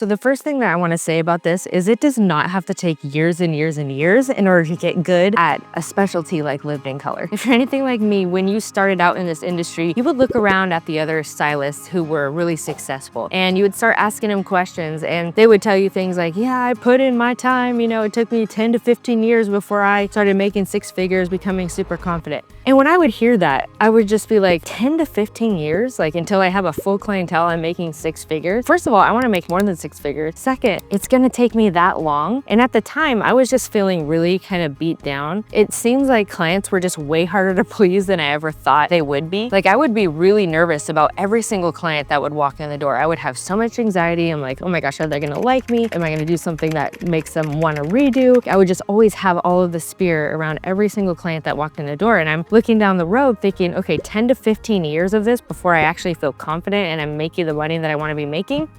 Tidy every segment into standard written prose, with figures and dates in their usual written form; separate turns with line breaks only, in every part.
So the first thing that I want to say about this is it does not have to take years and years and years in order to get good at a specialty like lived-in color. If you're anything like me, when you started out in this industry, you would look around at the other stylists who were really successful and you would start asking them questions and they would tell you things like, yeah, I put in my time, you know, it took me 10 to 15 years before I started making six figures, becoming super confident. And when I would hear that, I would just be like, 10 to 15 years, like until I have a full clientele, I'm making six figures. First of all, I want to make more than six figures. Second, it's going to take me that long. And at the time, I was just feeling really kind of beat down. It seems like clients were just way harder to please than I ever thought they would be. Like I would be really nervous about every single client that would walk in the door. I would have so much anxiety. I'm like, oh my gosh, are they going to like me? Am I going to do something that makes them want to redo? I would just always have all of the fear around every single client that walked in the door. And I'm looking down the road thinking, okay, 10 to 15 years of this before I actually feel confident and I'm making the money that I want to be making.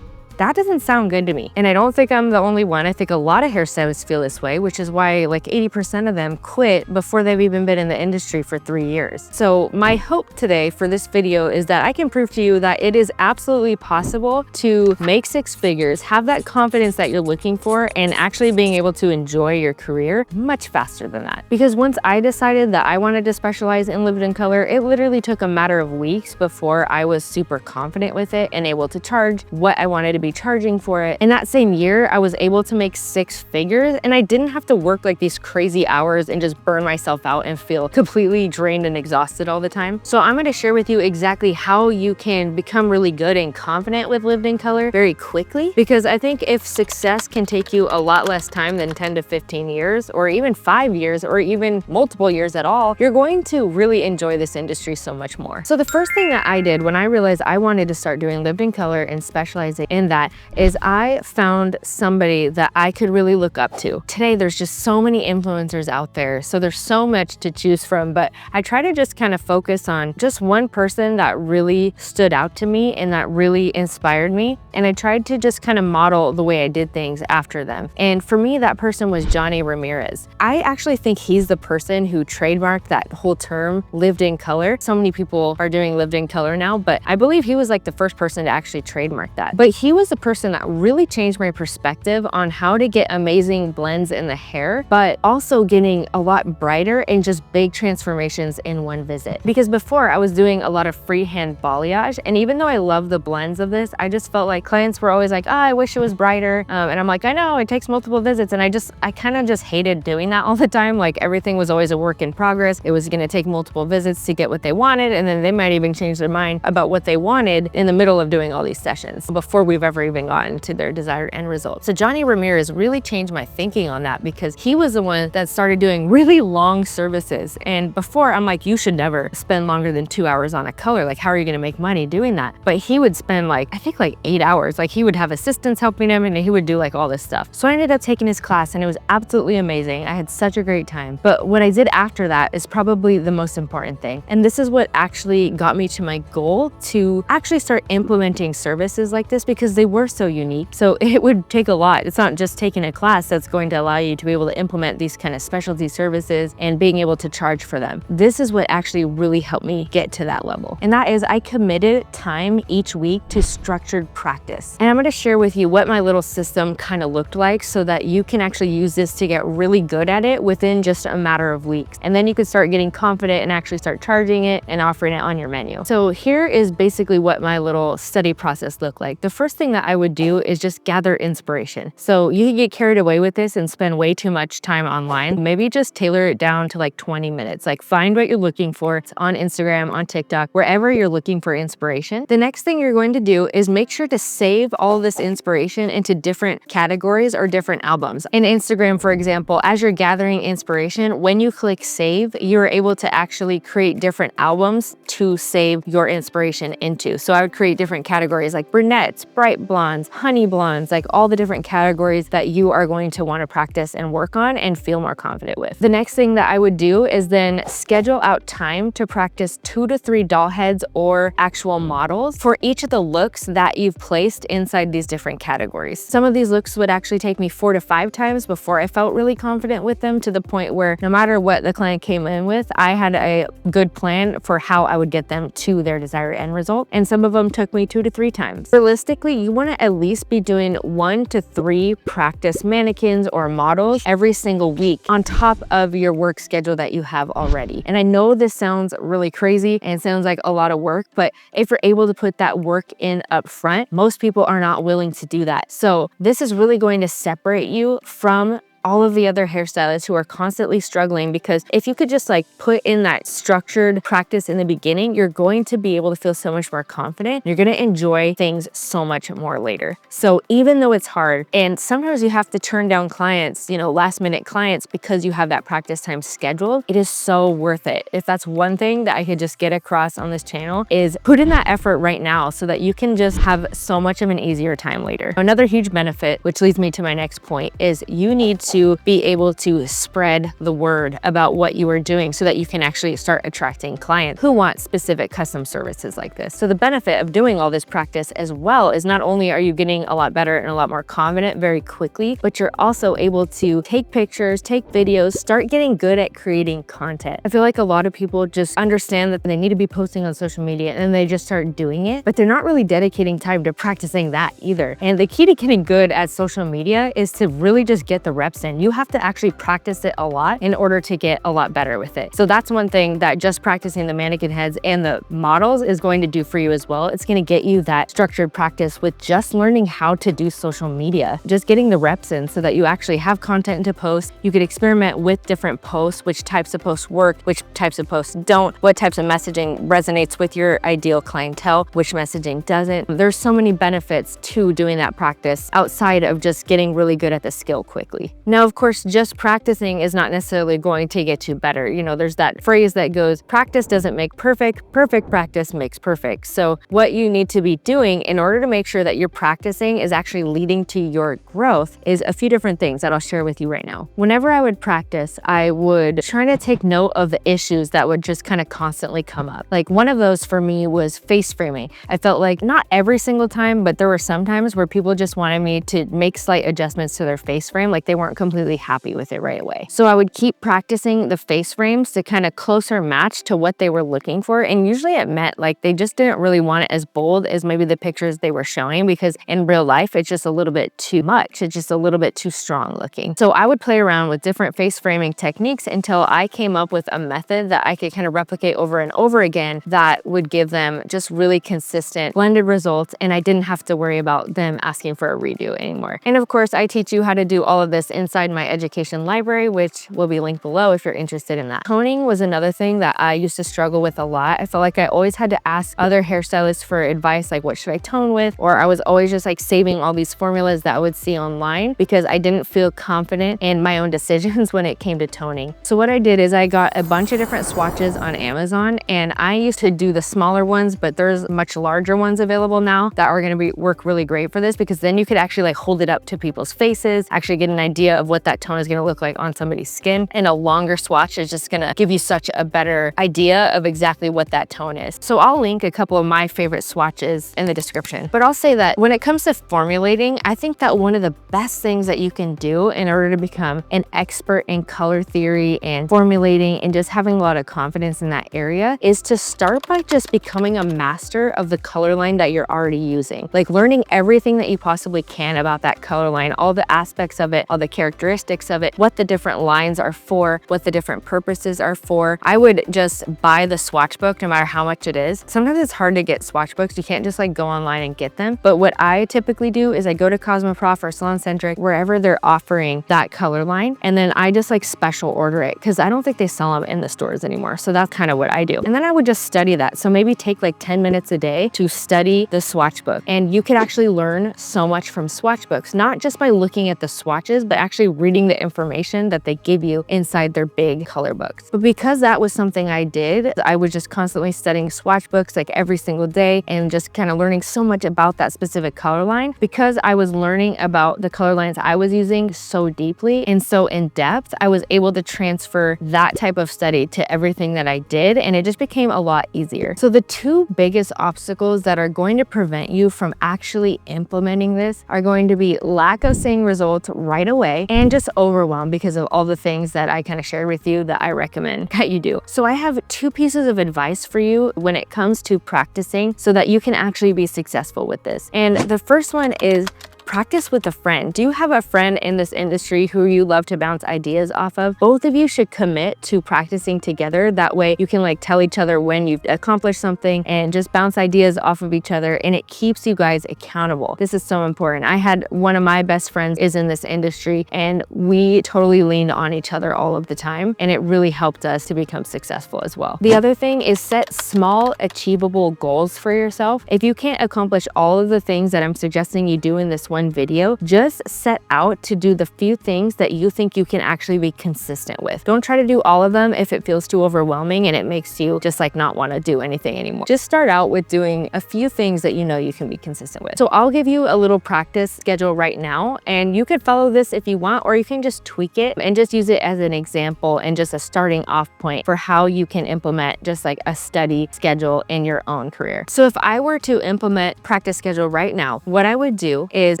That doesn't sound good to me. And I don't think I'm the only one. I think a lot of hairstylists feel this way, which is why like 80% of them quit before they've even been in the industry for 3 years. So my hope today for this video is that I can prove to you that it is absolutely possible to make six figures, have that confidence that you're looking for, and actually being able to enjoy your career much faster than that. Because once I decided that I wanted to specialize in lived-in color, it literally took a matter of weeks before I was super confident with it and able to charge what I wanted to be charging for it. In that same year, I was able to make six figures and I didn't have to work like these crazy hours and just burn myself out and feel completely drained and exhausted all the time. So I'm going to share with you exactly how you can become really good and confident with lived-in color very quickly, because I think if success can take you a lot less time than 10 to 15 years or even 5 years or even multiple years at all, you're going to really enjoy this industry so much more. So the first thing that I did when I realized I wanted to start doing lived-in color and specializing in that is I found somebody that I could really look up to. Today, there's just so many influencers out there, so there's so much to choose from, but I try to just kind of focus on just one person that really stood out to me and that really inspired me. And I tried to just kind of model the way I did things after them. And for me, that person was Johnny Ramirez. I actually think he's the person who trademarked that whole term, lived-in color. So many people are doing lived-in color now, but I believe he was like the first person to actually trademark that. But he was the person that really changed my perspective on how to get amazing blends in the hair, but also getting a lot brighter and just big transformations in one visit. Because before I was doing a lot of freehand balayage, and even though I love the blends of this, I just felt like clients were always like, oh, I wish it was brighter. And I'm like, I know, it takes multiple visits. And I kind of just hated doing that all the time. Like everything was always a work in progress. It was gonna take multiple visits to get what they wanted. And then they might even change their mind about what they wanted in the middle of doing all these sessions before we've ever even gotten to their desired end result. So Johnny Ramirez really changed my thinking on that because he was the one that started doing really long services. And before I'm like, you should never spend longer than 2 hours on a color. Like, how are you gonna make money doing that? But he would spend like, I think like 8 hours. Like he would have assistants helping him and he would do like all this stuff. So I ended up taking his class and it was absolutely amazing. I had such a great time. But what I did after that is probably the most important thing. And this is what actually got me to my goal to actually start implementing services like this because they were so unique. So it would take a lot. It's not just taking a class that's going to allow you to be able to implement these kind of specialty services and being able to charge for them. This is what actually really helped me get to that level. And that is I committed time each week to structured practice. And I'm going to share with you what my little system kind of looked like so that you can actually use this to get really good at it within just a matter of weeks. And then you can start getting confident and actually start charging it and offering it on your menu. So here is basically what my little study process looked like. The first thing that I would do is just gather inspiration. So you can get carried away with this and spend way too much time online. Maybe just tailor it down to like 20 minutes. Like find what you're looking for. It's on Instagram, on TikTok, wherever you're looking for inspiration. The next thing you're going to do is make sure to save all this inspiration into different categories or different albums. In Instagram, for example, as you're gathering inspiration, when you click save, you're able to actually create different albums to save your inspiration into. So I would create different categories like brunettes, bright blondes, honey blondes, like all the different categories that you are going to want to practice and work on and feel more confident with. The next thing that I would do is then schedule out time to practice 2 to 3 doll heads or actual models for each of the looks that you've placed inside these different categories. Some of these looks would actually take me 4 to 5 times before I felt really confident with them, to the point where no matter what the client came in with, I had a good plan for how I would get them to their desired end result. And some of them took me 2 to 3 times. Realistically, you want to at least be doing 1 to 3 practice mannequins or models every single week on top of your work schedule that you have already. And I know this sounds really crazy and sounds like a lot of work, but if you're able to put that work in up front, most people are not willing to do that. So this is really going to separate you from all of the other hairstylists who are constantly struggling, because if you could just like put in that structured practice in the beginning, you're going to be able to feel so much more confident. You're going to enjoy things so much more later. So even though it's hard, and sometimes you have to turn down clients, last minute clients, because you have that practice time scheduled, it is so worth it. If that's one thing that I could just get across on this channel, is put in that effort right now so that you can just have so much of an easier time later. Another huge benefit, which leads me to my next point, is you need to be able to spread the word about what you are doing so that you can actually start attracting clients who want specific custom services like this. So the benefit of doing all this practice as well is not only are you getting a lot better and a lot more confident very quickly, but you're also able to take pictures, take videos, start getting good at creating content. I feel like a lot of people just understand that they need to be posting on social media and they just start doing it, but they're not really dedicating time to practicing that either. And the key to getting good at social media is to really just get the reps in. You have to actually practice it a lot in order to get a lot better with it. So that's one thing that just practicing the mannequin heads and the models is going to do for you as well. It's going to get you that structured practice with just learning how to do social media, just getting the reps in so that you actually have content to post. You could experiment with different posts, which types of posts work, which types of posts don't, what types of messaging resonates with your ideal clientele, which messaging doesn't. There's so many benefits to doing that practice outside of just getting really good at the skill quickly. Now, of course, just practicing is not necessarily going to get you better. There's that phrase that goes, practice doesn't make perfect, perfect practice makes perfect. So what you need to be doing in order to make sure that your practicing is actually leading to your growth is a few different things that I'll share with you right now. Whenever I would practice, I would try to take note of the issues that would just kind of constantly come up. Like one of those for me was face framing. I felt like not every single time, but there were some times where people just wanted me to make slight adjustments to their face frame, like they weren't completely happy with it right away. So I would keep practicing the face frames to kind of closer match to what they were looking for. And usually it meant like they just didn't really want it as bold as maybe the pictures they were showing, because in real life, it's just a little bit too much. It's just a little bit too strong looking. So I would play around with different face framing techniques until I came up with a method that I could kind of replicate over and over again that would give them just really consistent blended results. And I didn't have to worry about them asking for a redo anymore. And of course, I teach you how to do all of this inside my education library, which will be linked below if you're interested in that. Toning was another thing that I used to struggle with a lot. I felt like I always had to ask other hairstylists for advice, like what should I tone with? Or I was always just like saving all these formulas that I would see online because I didn't feel confident in my own decisions when it came to toning. So what I did is I got a bunch of different swatches on Amazon, and I used to do the smaller ones, but there's much larger ones available now that are going to work really great for this, because then you could actually like hold it up to people's faces, actually get an idea of what that tone is going to look like on somebody's skin. And a longer swatch is just going to give you such a better idea of exactly what that tone is. So I'll link a couple of my favorite swatches in the description. But I'll say that when it comes to formulating, I think that one of the best things that you can do in order to become an expert in color theory and formulating and just having a lot of confidence in that area is to start by just becoming a master of the color line that you're already using. Like learning everything that you possibly can about that color line, all the aspects of it, all the characteristics of it, what the different lines are for, what the different purposes are for. I would just buy the swatch book no matter how much it is. Sometimes it's hard to get swatch books. You can't just like go online and get them. But what I typically do is I go to Cosmoprof or SalonCentric, wherever they're offering that color line, and then I just like special order it because I don't think they sell them in the stores anymore. So that's kind of what I do. And then I would just study that. So maybe take like 10 minutes a day to study the swatch book. And you could actually learn so much from swatch books, not just by looking at the swatches, but actually reading the information that they give you inside their big color books. But because that was something I did, I was just constantly studying swatch books like every single day and just kind of learning so much about that specific color line. Because I was learning about the color lines I was using so deeply and so in depth, I was able to transfer that type of study to everything that I did, and it just became a lot easier. So the two biggest obstacles that are going to prevent you from actually implementing this are going to be lack of seeing results right away day and just overwhelmed because of all the things that I kind of shared with you that I recommend that you do. So I have 2 pieces of advice for you when it comes to practicing so that you can actually be successful with this. And the first one is practice with a friend. Do you have a friend in this industry who you love to bounce ideas off of? Both of you should commit to practicing together. That way you can like tell each other when you've accomplished something and just bounce ideas off of each other, and it keeps you guys accountable. This is so important. I had one of my best friends is in this industry, and we totally leaned on each other all of the time, and it really helped us to become successful as well. The other thing is set small achievable goals for yourself. If you can't accomplish all of the things that I'm suggesting you do in this one video, just set out to do the few things that you think you can actually be consistent with. Don't try to do all of them if it feels too overwhelming and it makes you just like not want to do anything anymore. Just start out with doing a few things that you know you can be consistent with. So I'll give you a little practice schedule right now, and you could follow this if you want, or you can just tweak it and just use it as an example and just a starting off point for how you can implement just like a study schedule in your own career. So if I were to implement practice schedule right now, what I would do is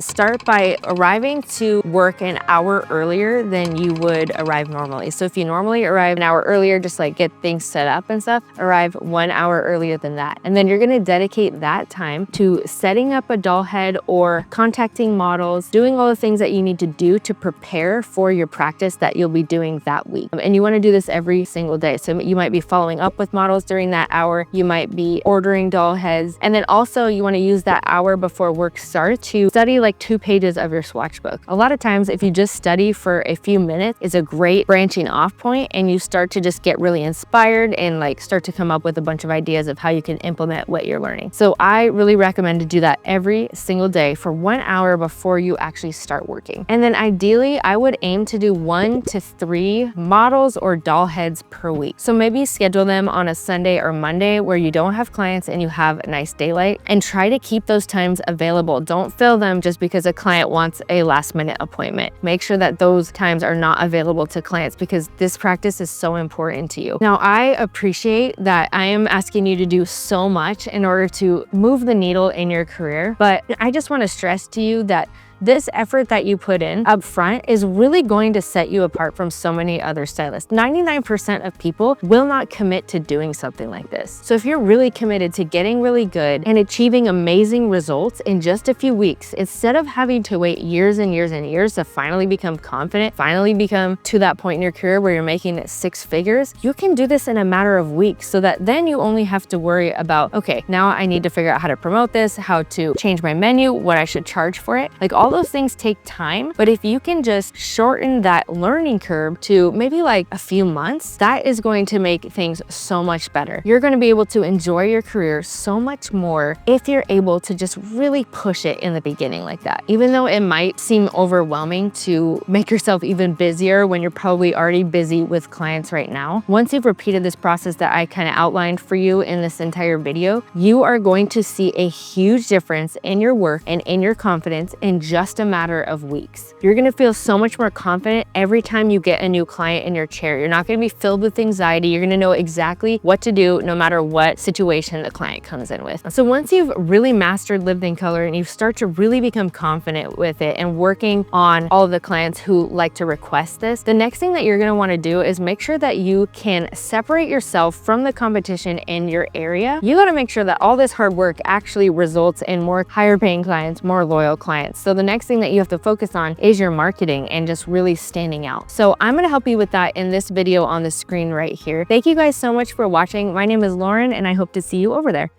start by arriving to work an hour earlier than you would arrive normally. So if you normally arrive an hour earlier, just like get things set up and stuff, arrive 1 hour earlier than that. And then you're gonna dedicate that time to setting up a doll head or contacting models, doing all the things that you need to do to prepare for your practice that you'll be doing that week. And you wanna do this every single day. So you might be following up with models during that hour, you might be ordering doll heads, and then also you wanna use that hour before work starts to study like 2 pages of your swatch book. A lot of times if you just study for a few minutes is a great branching off point, and you start to just get really inspired and like start to come up with a bunch of ideas of how you can implement what you're learning. So I really recommend to do that every single day for 1 hour before you actually start working. And then ideally I would aim to do 1 to 3 models or doll heads per week. So maybe schedule them on a Sunday or Monday where you don't have clients and you have a nice daylight, and try to keep those times available. Don't fill them just because a client wants a last minute appointment. Make sure that those times are not available to clients, because this practice is so important to you. Now, I appreciate that I am asking you to do so much in order to move the needle in your career, but I just want to stress to you that this effort that you put in up front is really going to set you apart from so many other stylists. 99% of people will not commit to doing something like this. So if you're really committed to getting really good and achieving amazing results in just a few weeks, instead of having to wait years and years and years to finally become confident, finally become to that point in your career where you're making 6 figures, you can do this in a matter of weeks, so that then you only have to worry about, okay, now I need to figure out how to promote this, how to change my menu, what I should charge for it. Like all those things take time, but if you can just shorten that learning curve to maybe like a few months, that is going to make things so much better. You're going to be able to enjoy your career so much more if you're able to just really push it in the beginning like that. Even though it might seem overwhelming to make yourself even busier when you're probably already busy with clients right now, once you've repeated this process that I kind of outlined for you in this entire video, you are going to see a huge difference in your work and in your confidence in just a matter of weeks. You're gonna feel so much more confident every time you get a new client in your chair. You're not gonna be filled with anxiety. You're gonna know exactly what to do no matter what situation the client comes in with. So once you've really mastered lived in color and you start to really become confident with it and working on all of the clients who like to request this, the next thing that you're gonna wanna do is make sure that you can separate yourself from the competition in your area. You gotta make sure that all this hard work actually results in more higher paying clients, more loyal clients. So the next thing that you have to focus on is your marketing and just really standing out. So I'm gonna help you with that in this video on the screen right here. Thank you guys so much for watching. My name is Lauren, and I hope to see you over there.